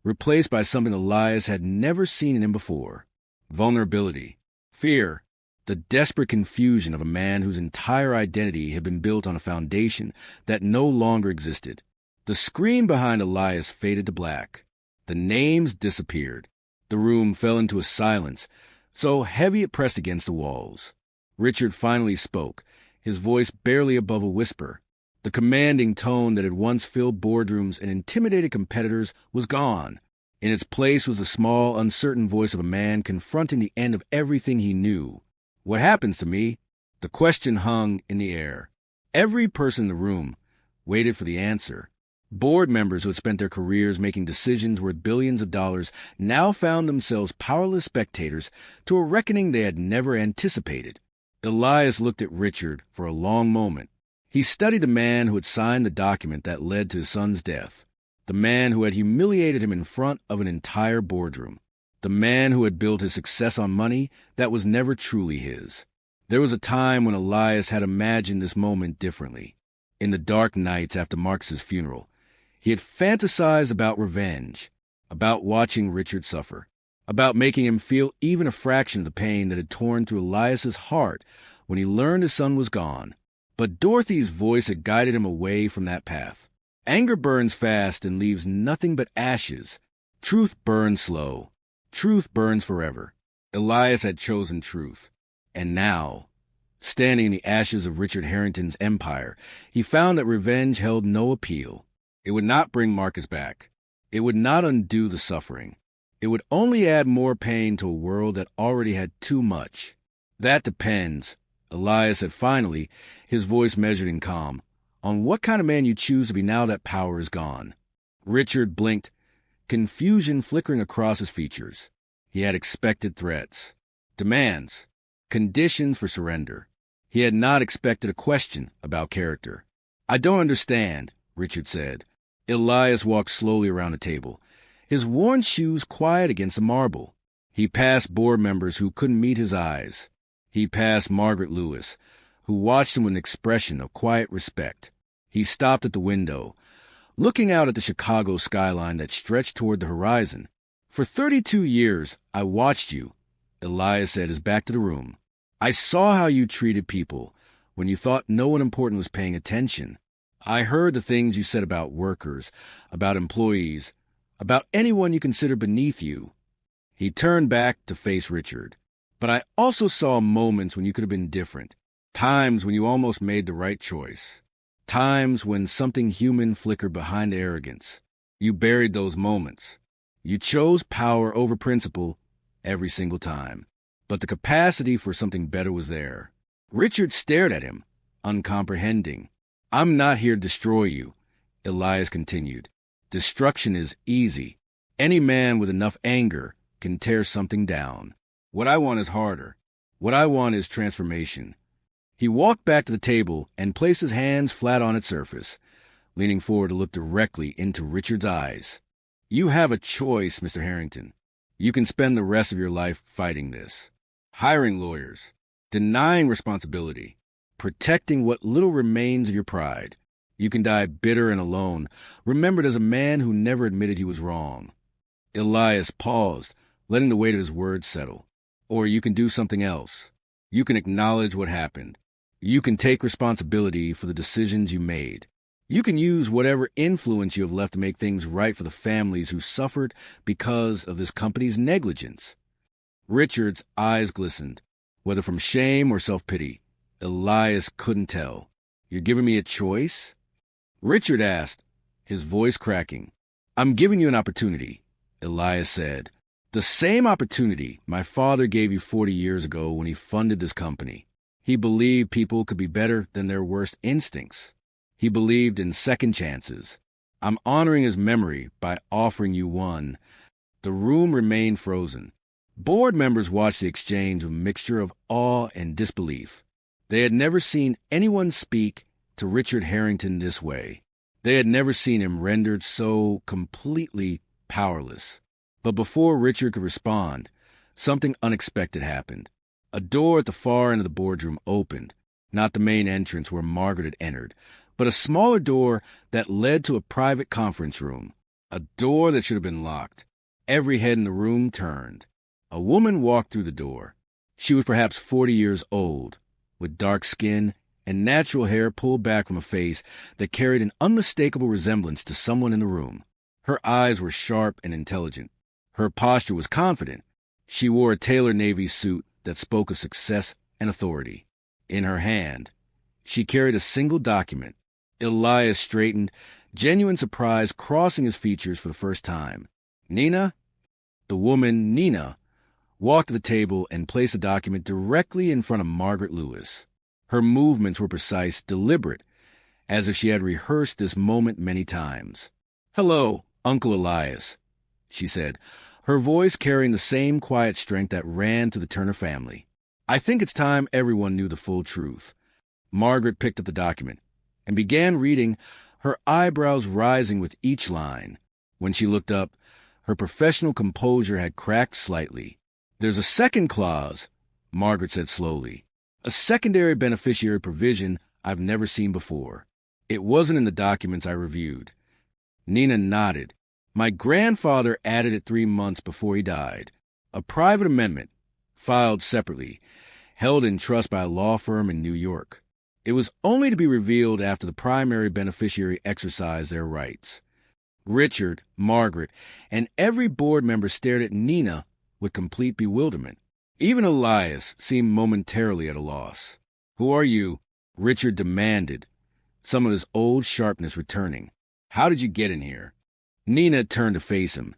replaced by something Elias had never seen in him before: vulnerability, fear, the desperate confusion of a man whose entire identity had been built on a foundation that no longer existed. The screen behind Elias faded to black. The names disappeared. The room fell into a silence, so heavy it pressed against the walls. Richard finally spoke, his voice barely above a whisper. The commanding tone that had once filled boardrooms and intimidated competitors was gone. In its place was the small, uncertain voice of a man confronting the end of everything he knew. "What happens to me?" The question hung in the air. Every person in the room waited for the answer. Board members who had spent their careers making decisions worth billions of dollars now found themselves powerless spectators to a reckoning they had never anticipated. Elias looked at Richard for a long moment. He studied the man who had signed the document that led to his son's death, the man who had humiliated him in front of an entire boardroom, the man who had built his success on money that was never truly his. There was a time when Elias had imagined this moment differently. In the dark nights after Marcus's funeral, he had fantasized about revenge, about watching Richard suffer, about making him feel even a fraction of the pain that had torn through Elias's heart when he learned his son was gone. But Dorothy's voice had guided him away from that path. Anger burns fast and leaves nothing but ashes. Truth burns slow. Truth burns forever. Elias had chosen truth. And now, standing in the ashes of Richard Harrington's empire, he found that revenge held no appeal. It would not bring Marcus back. It would not undo the suffering. It would only add more pain to a world that already had too much. That depends, Elias said finally, his voice measured in calm, on what kind of man you choose to be now that power is gone. Richard blinked, confusion flickering across his features. He had expected threats, demands, conditions for surrender. He had not expected a question about character. I don't understand, Richard said. Elias walked slowly around the table, his worn shoes quiet against the marble. He passed board members who couldn't meet his eyes. He passed Margaret Lewis, who watched him with an expression of quiet respect. He stopped at the window, looking out at the Chicago skyline that stretched toward the horizon. For 32 years, I watched you, Elias said, his back to the room. I saw how you treated people when you thought no one important was paying attention. I heard the things you said about workers, about employees, about anyone you consider beneath you. He turned back to face Richard. But I also saw moments when you could have been different, times when you almost made the right choice, times when something human flickered behind arrogance. You buried those moments. You chose power over principle every single time. But the capacity for something better was there. Richard stared at him, uncomprehending. I'm not here to destroy you, Elias continued. Destruction is easy. Any man with enough anger can tear something down. What I want is harder. What I want is transformation. He walked back to the table and placed his hands flat on its surface, leaning forward to look directly into Richard's eyes. You have a choice, Mr. Harrington. You can spend the rest of your life fighting this, hiring lawyers, denying responsibility, protecting what little remains of your pride. You can die bitter and alone, remembered as a man who never admitted he was wrong. Elias paused, letting the weight of his words settle. Or you can do something else. You can acknowledge what happened. You can take responsibility for the decisions you made. You can use whatever influence you have left to make things right for the families who suffered because of this company's negligence. Richard's eyes glistened, whether from shame or self-pity. Elias couldn't tell. You're giving me a choice? Richard asked, his voice cracking. I'm giving you an opportunity, Elias said. The same opportunity my father gave you 40 years ago when he funded this company. He believed people could be better than their worst instincts. He believed in second chances. I'm honoring his memory by offering you one. The room remained frozen. Board members watched the exchange with a mixture of awe and disbelief. They had never seen anyone speak to Richard Harrington this way. They had never seen him rendered so completely powerless. But before Richard could respond, something unexpected happened. A door at the far end of the boardroom opened, not the main entrance where Margaret had entered, but a smaller door that led to a private conference room, a door that should have been locked. Every head in the room turned. A woman walked through the door. She was perhaps 40 years old, with dark skin and natural hair pulled back from a face that carried an unmistakable resemblance to someone in the room. Her eyes were sharp and intelligent. Her posture was confident. She wore a tailored navy suit that spoke of success and authority. In her hand, she carried a single document. Elias straightened, genuine surprise crossing his features for the first time. Nina? The woman, Nina, walked to the table and placed the document directly in front of Margaret Lewis. Her movements were precise, deliberate, as if she had rehearsed this moment many times. Hello, Uncle Elias, she said, her voice carrying the same quiet strength that ran through the Turner family. I think it's time everyone knew the full truth. Margaret picked up the document and began reading, her eyebrows rising with each line. When she looked up, her professional composure had cracked slightly. There's a second clause, Margaret said slowly. A secondary beneficiary provision I've never seen before. It wasn't in the documents I reviewed. Nina nodded. My grandfather added it 3 months before he died. A private amendment, filed separately, held in trust by a law firm in New York. It was only to be revealed after the primary beneficiary exercised their rights. Richard, Margaret, and every board member stared at Nina with complete bewilderment. Even Elias seemed momentarily at a loss. Who are you? Richard demanded, some of his old sharpness returning. How did you get in here? Nina turned to face him,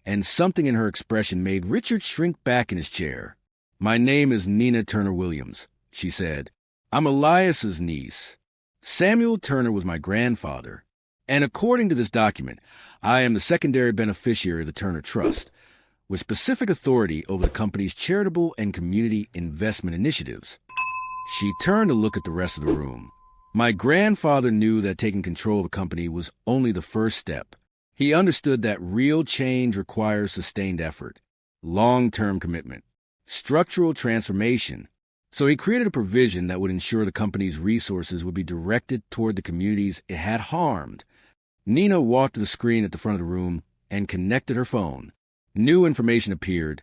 and something in her expression made Richard shrink back in his chair. "My name is Nina Turner Williams," she said. "I'm Elias's niece. Samuel Turner was my grandfather, and according to this document, I am the secondary beneficiary of the Turner Trust, with specific authority over the company's charitable and community investment initiatives." She turned to look at the rest of the room. My grandfather knew that taking control of a company was only the first step. He understood that real change requires sustained effort, long-term commitment, structural transformation. So he created a provision that would ensure the company's resources would be directed toward the communities it had harmed. Nina walked to the screen at the front of the room and connected her phone. New information appeared: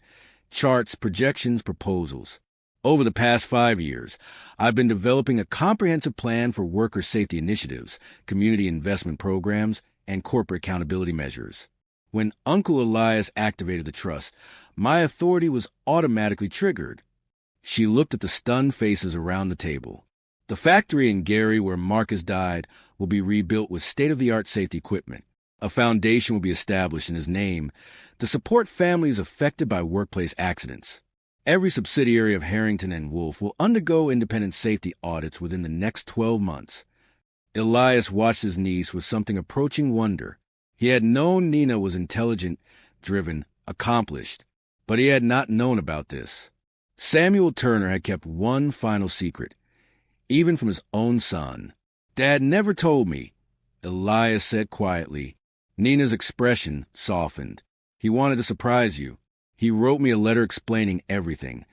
charts, projections, proposals. Over the past 5 years, I've been developing a comprehensive plan for worker safety initiatives, community investment programs, and corporate accountability measures. When Uncle Elias activated the trust, my authority was automatically triggered. She looked at the stunned faces around the table. The factory in Gary where Marcus died will be rebuilt with state-of-the-art safety equipment. A foundation will be established in his name to support families affected by workplace accidents. Every subsidiary of Harrington and Wolff will undergo independent safety audits within the next 12 months. Elias watched his niece with something approaching wonder. He had known Nina was intelligent, driven, accomplished, but he had not known about this. Samuel Turner had kept one final secret, even from his own son. "Dad never told me," Elias said quietly. Nina's expression softened. "He wanted to surprise you. He wrote me a letter explaining everything,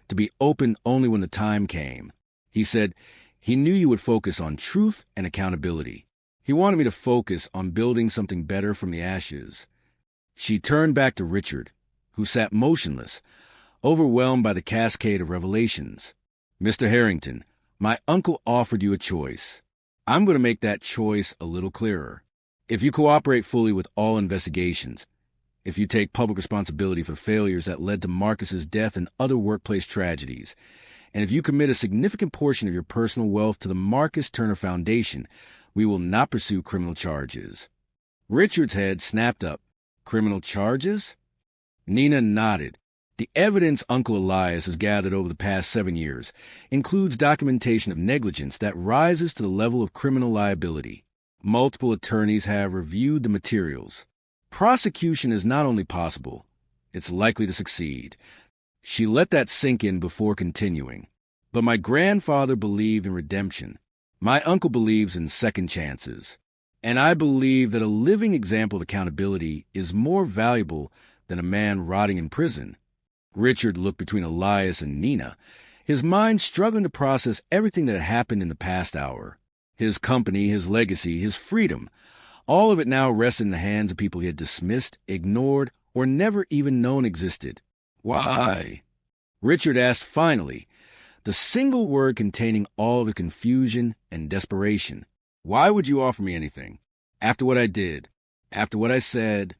to be open only when the time came. He said he knew you would focus on truth and accountability. He wanted me to focus on building something better from the ashes." She turned back to Richard, who sat motionless, overwhelmed by the cascade of revelations. "Mr. Harrington, my uncle offered you a choice. I'm going to make that choice a little clearer. If you cooperate fully with all investigations, if you take public responsibility for failures that led to Marcus's death and other workplace tragedies, and if you commit a significant portion of your personal wealth to the Marcus Turner Foundation, we will not pursue criminal charges." Richard's head snapped up. "Criminal charges?" Nina nodded. "The evidence Uncle Elias has gathered over the past 7 years includes documentation of negligence that rises to the level of criminal liability. Multiple attorneys have reviewed the materials. Prosecution is not only possible, it's likely to succeed." She let that sink in before continuing. "But my grandfather believed in redemption. My uncle believes in second chances. And I believe that a living example of accountability is more valuable than a man rotting in prison." Richard looked between Elias and Nina, his mind struggling to process everything that had happened in the past hour. His company, his legacy, his freedom, all of it now rested in the hands of people he had dismissed, ignored, or never even known existed. "Why?" Richard asked finally, the single word containing all of his confusion and desperation. "Why would you offer me anything? After what I did, after what I said?"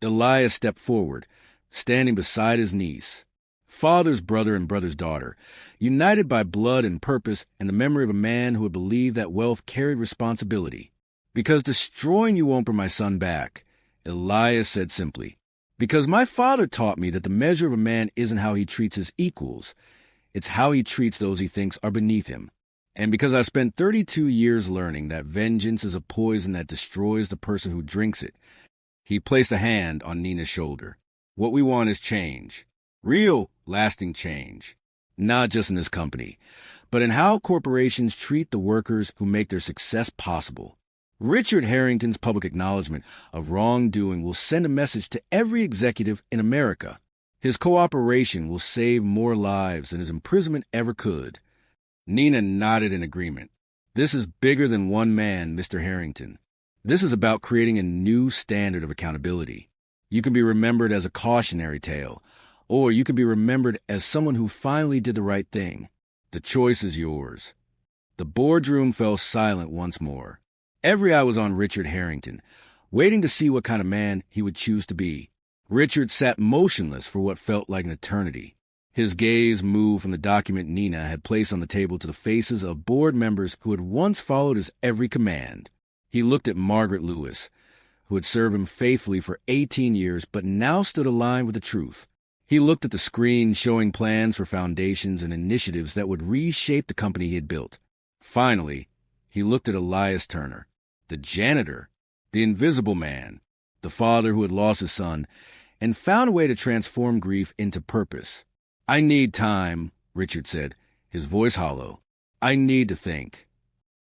Elias stepped forward, standing beside his niece. Father's brother and brother's daughter, united by blood and purpose and the memory of a man who had believed that wealth carried responsibility. "Because destroying you won't bring my son back," Elias said simply. "Because my father taught me that the measure of a man isn't how he treats his equals, it's how he treats those he thinks are beneath him. And because I've spent 32 years learning that vengeance is a poison that destroys the person who drinks it." He placed a hand on Nina's shoulder. "What we want is change. Real, lasting change. Not just in this company, but in how corporations treat the workers who make their success possible." Richard Harrington's public acknowledgement of wrongdoing will send a message to every executive in America. His cooperation will save more lives than his imprisonment ever could. Nina nodded in agreement. "This is bigger than one man, Mr. Harrington. This is about creating a new standard of accountability. You can be remembered as a cautionary tale, or you can be remembered as someone who finally did the right thing. The choice is yours." The boardroom fell silent once more. Every eye was on Richard Harrington, waiting to see what kind of man he would choose to be. Richard sat motionless for what felt like an eternity. His gaze moved from the document Nina had placed on the table to the faces of board members who had once followed his every command. He looked at Margaret Lewis, who had served him faithfully for 18 years but now stood aligned with the truth. He looked at the screen showing plans for foundations and initiatives that would reshape the company he had built. Finally, he looked at Elias Turner, the janitor, the invisible man, the father who had lost his son, and found a way to transform grief into purpose. "I need time," Richard said, his voice hollow. "I need to think."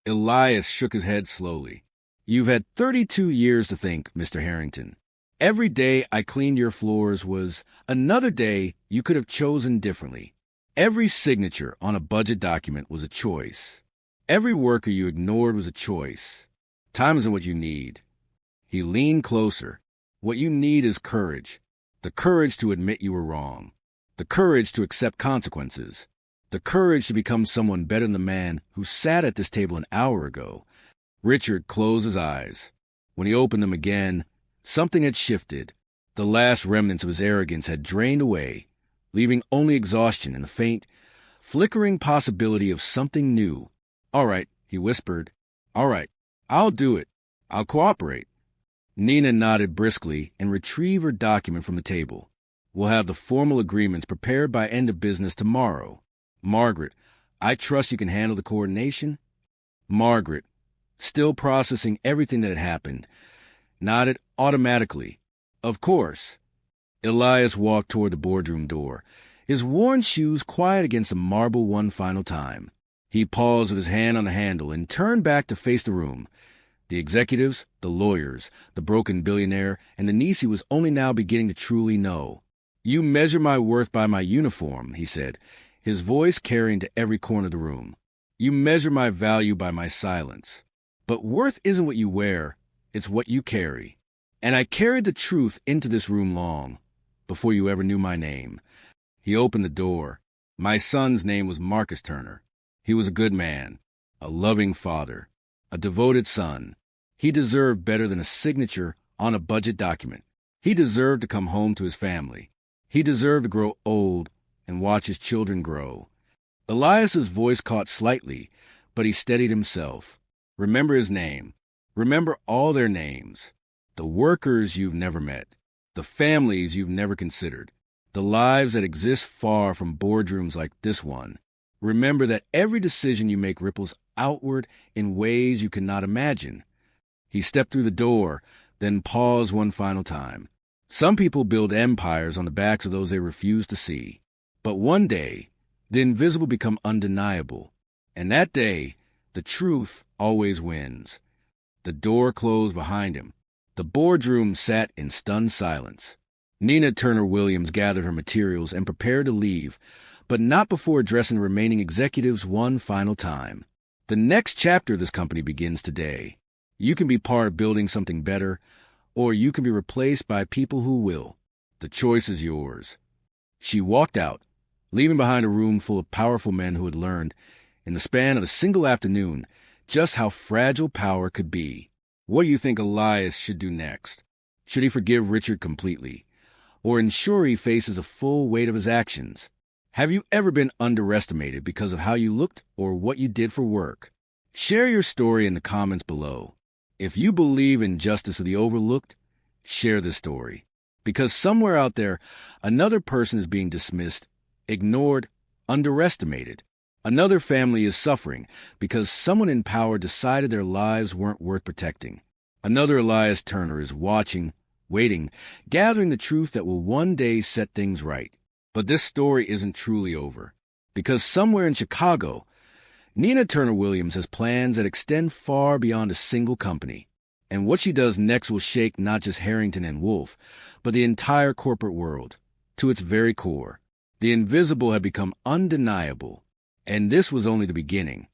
Elias shook his head slowly. "You've had 32 years to think, Mr. Harrington. Every day I cleaned your floors was another day you could have chosen differently. Every signature on a budget document was a choice. Every worker you ignored was a choice. Time isn't what you need." He leaned closer. "What you need is courage. The courage to admit you were wrong. The courage to accept consequences. The courage to become someone better than the man who sat at this table an hour ago." Richard closed his eyes. When he opened them again, something had shifted. The last remnants of his arrogance had drained away, leaving only exhaustion and the faint, flickering possibility of something new. "All right," he whispered. "All right. I'll do it. I'll cooperate." Nina nodded briskly and retrieved her document from the table. "We'll have the formal agreements prepared by end of business tomorrow. Margaret, I trust you can handle the coordination?" Margaret, still processing everything that had happened, nodded automatically. "Of course." Elias walked toward the boardroom door, his worn shoes quiet against the marble one final time. He paused with his hand on the handle and turned back to face the room. The executives, the lawyers, the broken billionaire, and the niece he was only now beginning to truly know. "You measure my worth by my uniform," he said, his voice carrying to every corner of the room. "You measure my value by my silence. But worth isn't what you wear, it's what you carry. And I carried the truth into this room long, before you ever knew my name." He opened the door. "My son's name was Marcus Turner. He was a good man, a loving father, a devoted son. He deserved better than a signature on a budget document. He deserved to come home to his family. He deserved to grow old and watch his children grow." Elias's voice caught slightly, but he steadied himself. "Remember his name. Remember all their names. The workers you've never met. The families you've never considered. The lives that exist far from boardrooms like this one. Remember that every decision you make ripples outward in ways you cannot imagine." He stepped through the door, then paused one final time. Some people build empires on the backs of those they refuse to see. But one day, the invisible become undeniable. And that day, the truth always wins. The door closed behind him. The boardroom sat in stunned silence. Nina Turner Williams gathered her materials and prepared to leave, but not before addressing the remaining executives one final time. "The next chapter of this company begins today. You can be part of building something better, or you can be replaced by people who will. The choice is yours." She walked out, leaving behind a room full of powerful men who had learned, in the span of a single afternoon, just how fragile power could be. What do you think Elias should do next? Should he forgive Richard completely, or ensure he faces the full weight of his actions? Have you ever been underestimated because of how you looked or what you did for work? Share your story in the comments below. If you believe in justice for the overlooked, share this story. Because somewhere out there, another person is being dismissed, ignored, underestimated. Another family is suffering because someone in power decided their lives weren't worth protecting. Another Elias Turner is watching, waiting, gathering the truth that will one day set things right. But this story isn't truly over. Because somewhere in Chicago, Nina Turner Williams has plans that extend far beyond a single company. And what she does next will shake not just Harrington and Wolf, but the entire corporate world, to its very core. The invisible had become undeniable, and this was only the beginning.